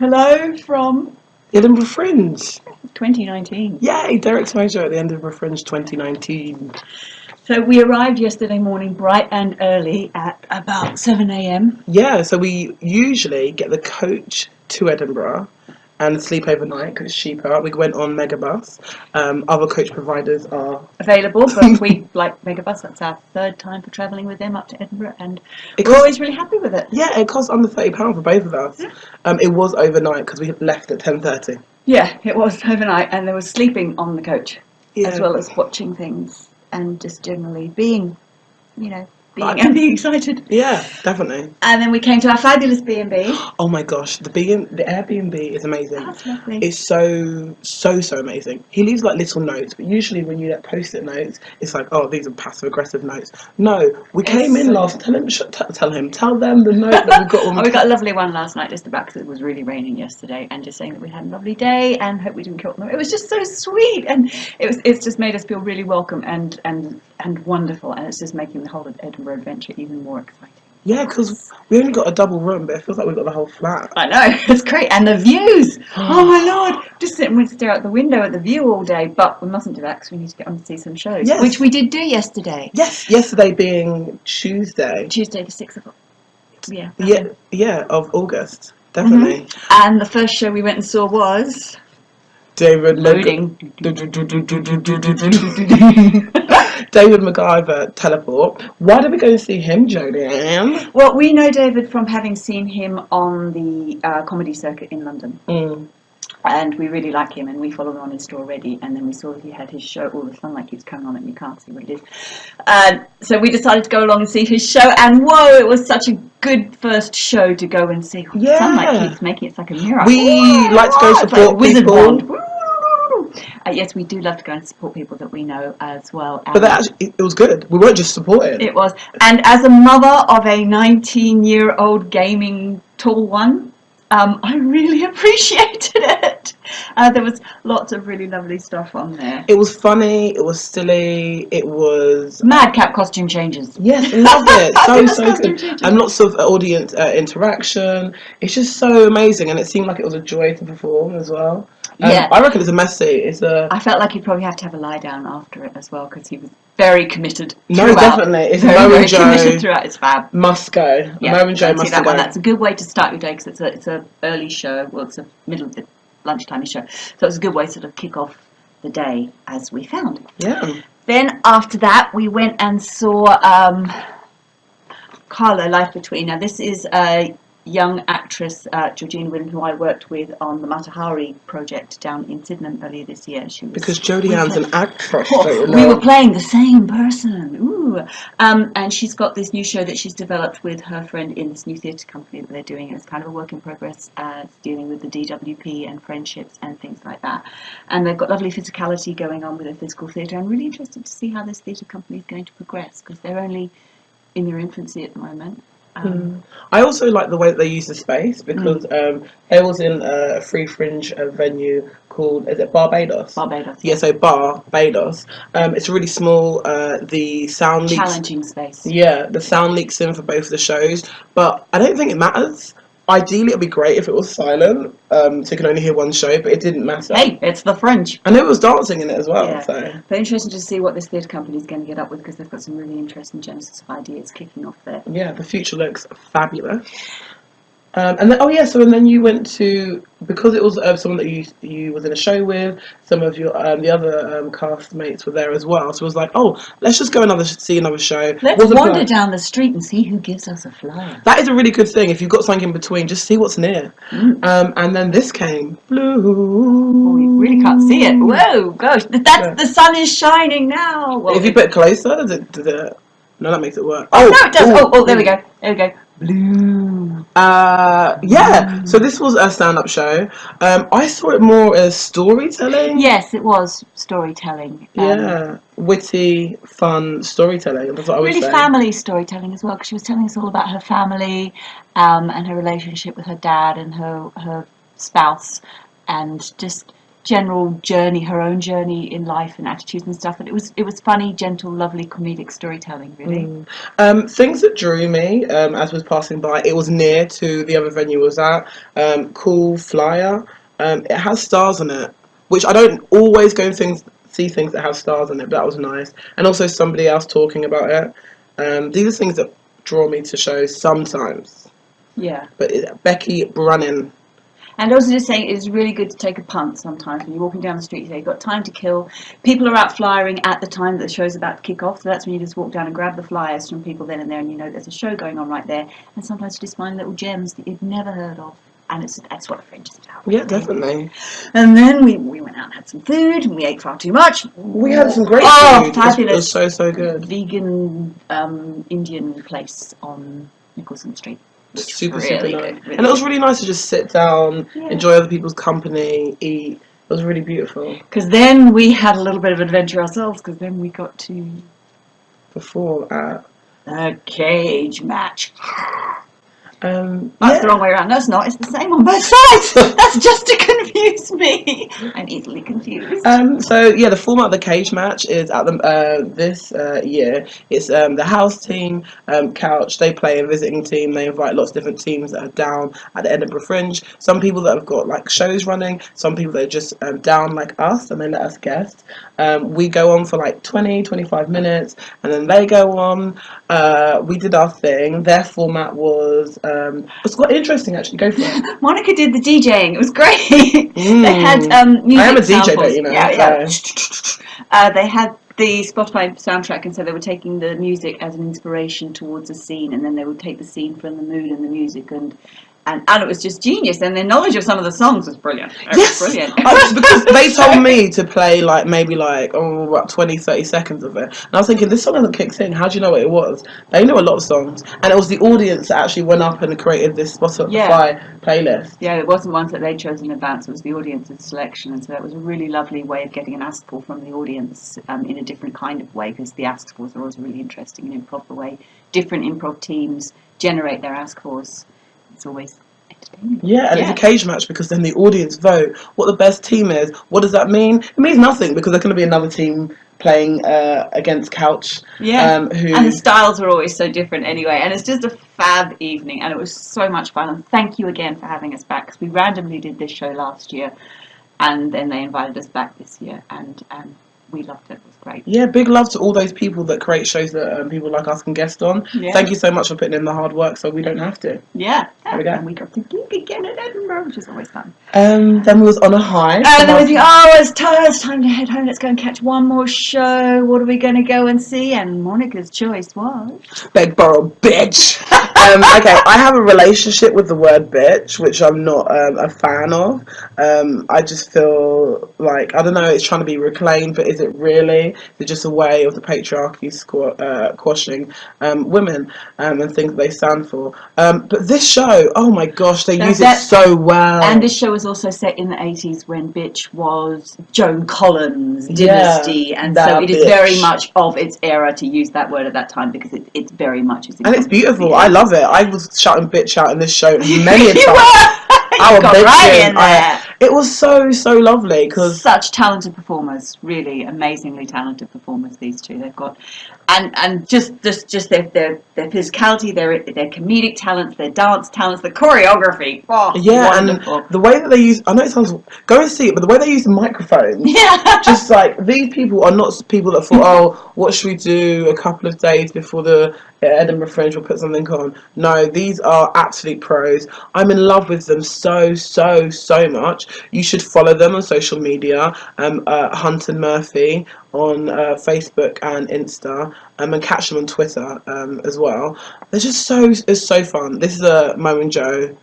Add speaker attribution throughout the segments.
Speaker 1: Hello from
Speaker 2: Edinburgh Fringe.
Speaker 1: 2019.
Speaker 2: Yay, Derek's MoJo at the Edinburgh Fringe 2019.
Speaker 1: So we arrived yesterday morning bright and early at about 7 a.m.
Speaker 2: Yeah, so we usually get the coach to Edinburgh and sleep overnight because it's cheaper. We went on Megabus. Other coach providers are
Speaker 1: Available, but we like Megabus. That's our third time for travelling with them up to Edinburgh, and
Speaker 2: It
Speaker 1: we're
Speaker 2: costs-
Speaker 1: always really happy with it.
Speaker 2: Yeah, it costs under £30 for both of us. It was overnight because we left at 10:30.
Speaker 1: Yeah, it was overnight, and there was sleeping on the coach,
Speaker 2: Yeah.
Speaker 1: as well as watching things and just generally being excited.
Speaker 2: Yeah, definitely.
Speaker 1: And then we came to our fabulous B&B.
Speaker 2: Oh my gosh, the Airbnb is amazing.
Speaker 1: That's lovely.
Speaker 2: It's so amazing. He leaves like little notes, but usually when you get post-it notes, it's like, oh, these are passive-aggressive notes. No, we came in last. Tell them the note that we got. When
Speaker 1: we got a lovely one last night, just about because it was really raining yesterday, and just saying that we had a lovely day and hope we didn't kill them. It was just so sweet, and it's just made us feel really welcome and wonderful, and it's just making the whole of Edinburgh adventure even more exciting.
Speaker 2: Yeah, because we only got a double room, but it feels like we've got the whole flat.
Speaker 1: I know, it's great. And the views! Oh my lord! Just sit and stare out the window at the view all day, but we mustn't do that because we need to get on and see some shows.
Speaker 2: Yes.
Speaker 1: Which we did do yesterday.
Speaker 2: Yes, yesterday being Tuesday.
Speaker 1: Tuesday the 6th of
Speaker 2: of August. Definitely.
Speaker 1: Mm-hmm. And the first show we went and saw was...
Speaker 2: David
Speaker 1: Loading.
Speaker 2: David MacGyver Teleport. Why did we go and see him, Jodie?
Speaker 1: Well, we know David from having seen him on the comedy circuit in London. And we really like him, and we follow him on Insta already. And then we saw that he had his show. Oh, the sunlight keeps coming on it, and you can't see what it is. So we decided to go along and see his show. And whoa, it was such a good first show to go and see.
Speaker 2: Yeah.
Speaker 1: The sunlight keeps making it's like a mirror.
Speaker 2: We like to go support
Speaker 1: like wizard
Speaker 2: people.
Speaker 1: wand. Yes, we do love to go and support people that we know as well.
Speaker 2: But it was good. We weren't just supporting.
Speaker 1: It was. And as a mother of a 19-year-old gaming tall one, I really appreciated it. There was lots of really lovely stuff on there.
Speaker 2: It was funny. It was silly. It was
Speaker 1: madcap costume changes.
Speaker 2: Yes, loved it. So good. And lots of audience interaction. It's just so amazing, and it seemed like it was a joy to perform as well.
Speaker 1: Yeah,
Speaker 2: I reckon it's a messy.
Speaker 1: I felt like he'd probably have to have a lie down after it as well because he was very committed.
Speaker 2: No, definitely. It's
Speaker 1: very committed throughout. It's fab.
Speaker 2: Must go.
Speaker 1: Yeah,
Speaker 2: MoJo must
Speaker 1: that
Speaker 2: go.
Speaker 1: One. That's a good way to start your day because it's a early show. Well, it's a middle of the lunchtime show, so it's a good way to sort of kick off the day, as we found.
Speaker 2: Yeah.
Speaker 1: Then after that, we went and saw Carlo, Life Between. Now this is a young actress, Georgina Wynn, who I worked with on the Matahari project down in Sydenham earlier this year.
Speaker 2: Because Jodie Ann's an actress.
Speaker 1: We were playing the same person. Ooh. And she's got this new show that she's developed with her friend in this new theatre company that they're doing. It's kind of a work in progress, dealing with the DWP and friendships and things like that. And they've got lovely physicality going on with their physical theatre. I'm really interested to see how this theatre company is going to progress because they're only in their infancy at the moment.
Speaker 2: I also like the way that they use the space because they was in a free fringe venue called, is it Barbados?
Speaker 1: Barbados.
Speaker 2: Yeah, so Barbados. It's really small. The sound leaks.
Speaker 1: Challenging space.
Speaker 2: Yeah, the sound leaks in for both the shows, but I don't think it matters. Ideally, it'd be great if it was silent, so you can only hear one show, but it didn't matter.
Speaker 1: Hey, it's the Fringe.
Speaker 2: And there was dancing in it as well.
Speaker 1: Yeah.
Speaker 2: So.
Speaker 1: But interesting to see what this theatre company is going to get up with because they've got some really interesting genesis of ideas kicking off there.
Speaker 2: Yeah, the future looks fabulous. And then, and then you went to, because it was someone that you was in a show with, some of your the other cast mates were there as well. So it was like, let's just go see another show.
Speaker 1: Let's wander down the street and see who gives us a flyer.
Speaker 2: That is a really good thing. If you've got something in between, just see what's near. And then this came blue.
Speaker 1: Oh, you really can't see it. Whoa, gosh, the sun is shining now. Well,
Speaker 2: if you put it closer, does it? No, that makes it work.
Speaker 1: Oh no, it does. Oh, there we go. There we go.
Speaker 2: Blue. Yeah. So this was a stand-up show. I saw it more as storytelling.
Speaker 1: Yes, it was storytelling.
Speaker 2: Yeah, witty, fun storytelling. That's what I was saying.
Speaker 1: Really family storytelling as well, because she was telling us all about her family and her relationship with her dad and her spouse, and just general journey, her own journey in life and attitudes and stuff. But it was funny, gentle, lovely, comedic storytelling, really.
Speaker 2: Things that drew me as was passing by, it was near to the other venue I was at. Cool flyer. It has stars on it, which I don't always go and see things that have stars on it, but that was nice. And also somebody else talking about it. These are things that draw me to shows sometimes.
Speaker 1: Yeah.
Speaker 2: But Becky Brannan.
Speaker 1: And also just saying, it's really good to take a punt sometimes when you're walking down the street. You've got time to kill. People are out flyering at the time that the show's about to kick off, so that's when you just walk down and grab the flyers from people then and there, and you know there's a show going on right there. And sometimes you just find little gems that you've never heard of. And that's what Fringe is about.
Speaker 2: Yeah, definitely.
Speaker 1: And then we went out and had some food, and we ate far too much.
Speaker 2: We had some great food.
Speaker 1: Fabulous.
Speaker 2: It was so good.
Speaker 1: Vegan Indian place on Nicholson Street.
Speaker 2: Super
Speaker 1: really
Speaker 2: nice.
Speaker 1: good, really
Speaker 2: and it was really nice to just sit down,
Speaker 1: Yeah.
Speaker 2: enjoy other people's company, eat. It was really beautiful.
Speaker 1: Because then we had a little bit of adventure ourselves, because then we got to
Speaker 2: Perform at
Speaker 1: the cage match.
Speaker 2: yeah.
Speaker 1: That's the wrong way around. No, it's not. It's the same on both sides. That's just to confuse me. I'm easily confused.
Speaker 2: So yeah, the format of the cage match is at the this year. It's the house team, couch. They play a visiting team. They invite lots of different teams that are down at the Edinburgh Fringe. Some people that have got like shows running. Some people that are just down like us, and they let us guest. We go on for like 20-25 minutes, and then they go on. We did our thing. Their format was it's quite interesting actually. Go for it.
Speaker 1: Monica did the DJing. It was great. They had music
Speaker 2: I am a DJ,
Speaker 1: samples.
Speaker 2: don't you know?
Speaker 1: Yeah.
Speaker 2: So.
Speaker 1: They had the Spotify soundtrack, and so they were taking the music as an inspiration towards a scene, and then they would take the scene from the mood and the music, and it was just genius. And their knowledge of some of the songs was brilliant.
Speaker 2: Yes,
Speaker 1: brilliant.
Speaker 2: Because they told me to play like maybe like about 20-30 seconds of it, and I was thinking this song hasn't kicked in. How do you know what it was? They know a lot of songs, and it was the audience that actually went up and created this Spotify playlist.
Speaker 1: Yeah, it wasn't ones that they'd chosen in advance. It was the audience's selection, and so that was a really lovely way of getting an ask for from the audience in a different kind of way, because the ask fors are always really interesting in an improv way. Different improv teams generate their ask fors. It's always entertaining.
Speaker 2: Yeah, and it's a cage match because then the audience vote what the best team is. What does that mean? It means nothing because there's going to be another team playing against Couch.
Speaker 1: Yeah,
Speaker 2: and
Speaker 1: the styles are always so different anyway. And it's just a fab evening, and it was so much fun. And thank you again for having us back, because we randomly did this show last year, and then they invited us back this year, and we loved it. It was great.
Speaker 2: Yeah, big love to all those people that create shows that people like us can guest on.
Speaker 1: Yeah.
Speaker 2: Thank you so much for putting in the hard work so we don't have to.
Speaker 1: Yeah,
Speaker 2: There we go.
Speaker 1: and we got to gig again at Edinburgh, which is always fun.
Speaker 2: Then we was on a high.
Speaker 1: And then we think, it's time to head home. Let's go and catch one more show. What are we going to go and see? And Monica's choice was
Speaker 2: Begborough bitch. Okay, I have a relationship with the word bitch, which I'm not a fan of. I just feel like, I don't know, it's trying to be reclaimed, but is it really? It's just a way of the patriarchy quashing women and things they stand for. But this show, oh my gosh, they use it so well.
Speaker 1: And this show was also set in the 80s when bitch was Joan Collins' dynasty, and so it is very much of its era to use that word at that time, because it's very much.
Speaker 2: And it's beautiful. I love it. I was shouting bitch out in this show many a time.
Speaker 1: You got right in there.
Speaker 2: It was so lovely, because
Speaker 1: such talented performers, really amazingly talented performers. These two, they've got, and just their physicality, their comedic talents, their dance talents, the choreography. Oh,
Speaker 2: yeah,
Speaker 1: wonderful.
Speaker 2: And the way that they use, I know it sounds, go and see it, but the way they use the microphones, just like, these people are not people that thought, oh, what should we do a couple of days before the Edinburgh Fringe, we'll put something on. No, these are absolute pros. I'm in love with them so much. You should follow them on social media, Hunt and Murphy on Facebook and Insta, and catch them on Twitter as well. They're just it's so fun. This is a MoJo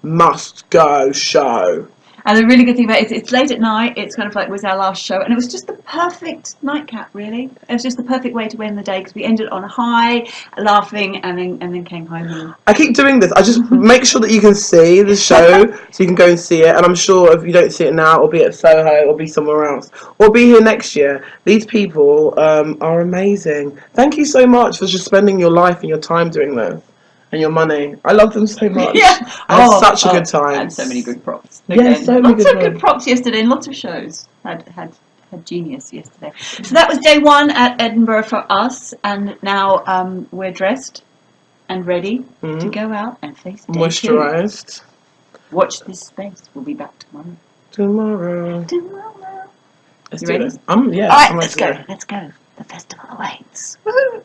Speaker 2: must go show.
Speaker 1: And the really good thing about it is it's late at night. It's kind of like, it was our last show, and it was just the perfect nightcap, really. It was just the perfect way to end the day, because we ended on a high, laughing, and then came home. And
Speaker 2: I keep doing this. I just make sure that you can see the show, so you can go and see it. And I'm sure if you don't see it now, it'll be at Soho, or be somewhere else, or be here next year. These people are amazing. Thank you so much for just spending your life and your time doing this. and your money. I love them so much.
Speaker 1: Yeah.
Speaker 2: I had such a good time.
Speaker 1: And so many good props.
Speaker 2: Yeah,
Speaker 1: Again,
Speaker 2: so many
Speaker 1: lots
Speaker 2: good
Speaker 1: of good
Speaker 2: ones.
Speaker 1: props yesterday, and lots of shows. Had genius yesterday. So that was day one at Edinburgh for us, and now we're dressed and ready to go out and face day
Speaker 2: Moisturised.
Speaker 1: 2. Watch this space. We'll be back tomorrow.
Speaker 2: Tomorrow.
Speaker 1: Tomorrow.
Speaker 2: Let's
Speaker 1: You
Speaker 2: do
Speaker 1: ready?
Speaker 2: this. Yeah.
Speaker 1: All right,
Speaker 2: I'm ready
Speaker 1: let's
Speaker 2: to
Speaker 1: go. Let's go. The festival awaits. Woohoo!